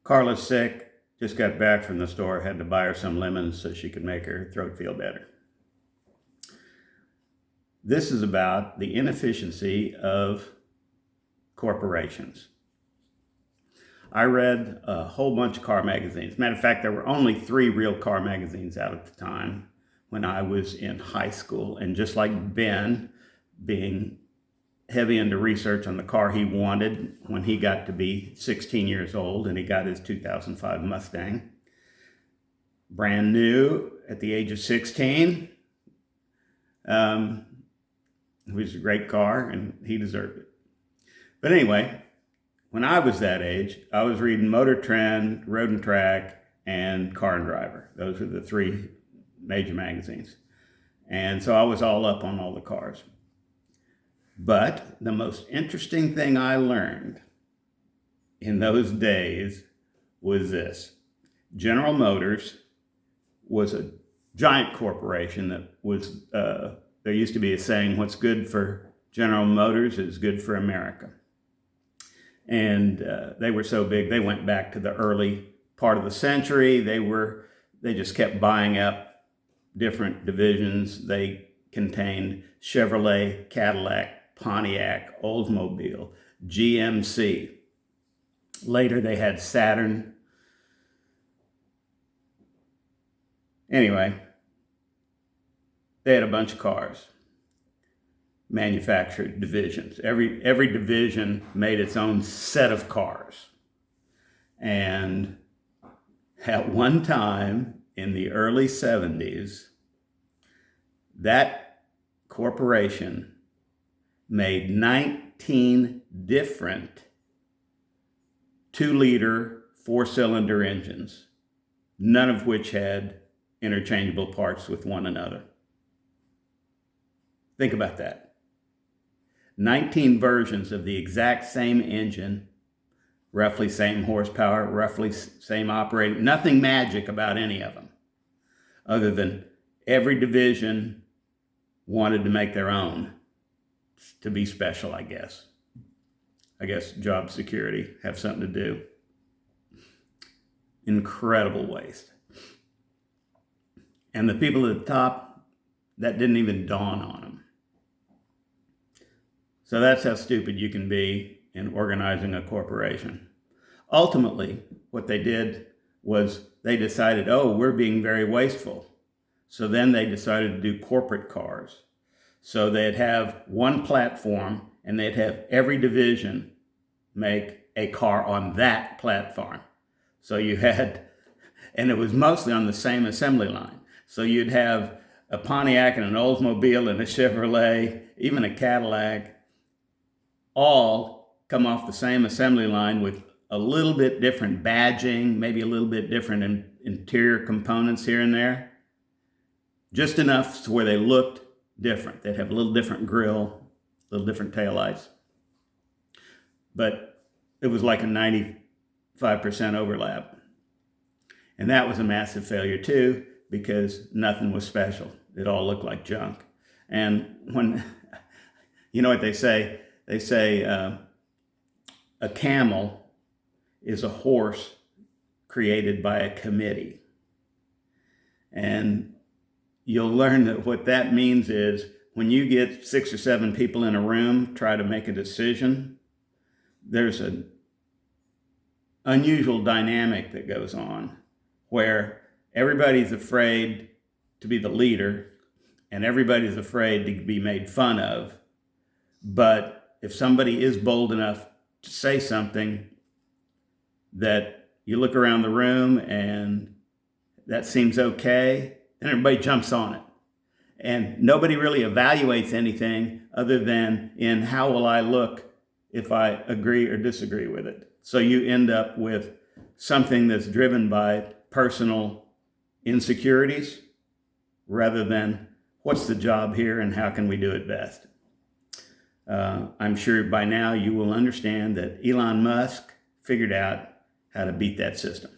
Carla's sick, just got back from the store, had to buy her some lemons so she could make her throat feel better. This is about the inefficiency of corporations. I read a whole bunch of car magazines. Matter of fact, there were only 3 real car magazines out at the time when I was in high school. And just like Ben, being heavy into research on the car he wanted when he got to be 16 years old and he got his 2005 Mustang, brand new at the age of 16. It was a great car and he deserved it. But anyway, when I was that age, I was reading Motor Trend, Road and Track, and Car and Driver. Those were the 3 major magazines. And so I was all up on all the cars. But the most interesting thing I learned in those days was this. General Motors was a giant corporation that was, there used to be a saying, what's good for General Motors is good for America. And they were so big, they went back to the early part of the century. They just kept buying up different divisions. They contained Chevrolet, Cadillac, Pontiac, Oldsmobile, GMC. Later they had Saturn. Anyway, they had a bunch of cars, manufactured divisions. Every division made its own set of cars. And at one time in the early 70s, that corporation made 19 different 2-liter 4-cylinder engines, none of which had interchangeable parts with one another. Think about that. 19 versions of the exact same engine, roughly same horsepower, roughly same operating, nothing magic about any of them, other than every division wanted to make their own to be special, I guess. I guess job security have something to do. Incredible waste. And the people at the top, that didn't even dawn on them. So that's how stupid you can be in organizing a corporation. Ultimately, what they did was they decided, oh, we're being very wasteful. So then they decided to do corporate cars. So they'd have one platform and they'd have every division make a car on that platform. So you had, and it was mostly on the same assembly line. So you'd have a Pontiac and an Oldsmobile and a Chevrolet, even a Cadillac, all come off the same assembly line with a little bit different badging, maybe a little bit different interior components here and there. Just enough to where they looked different. They'd have a little different grille, a little different taillights. But it was like a 95% overlap. And that was a massive failure too, because nothing was special. It all looked like junk. And when, you know what they say? They say a camel is a horse created by a committee. And you'll learn that what that means is when you get 6 or 7 people in a room, try to make a decision, there's an unusual dynamic that goes on where everybody's afraid to be the leader and everybody's afraid to be made fun of. But if somebody is bold enough to say something that you look around the room and that seems okay, then everybody jumps on it. And nobody really evaluates anything other than in how will I look if I agree or disagree with it. So you end up with something that's driven by personal insecurities rather than what's the job here and how can we do it best. I'm sure by now you will understand that Elon Musk figured out how to beat that system.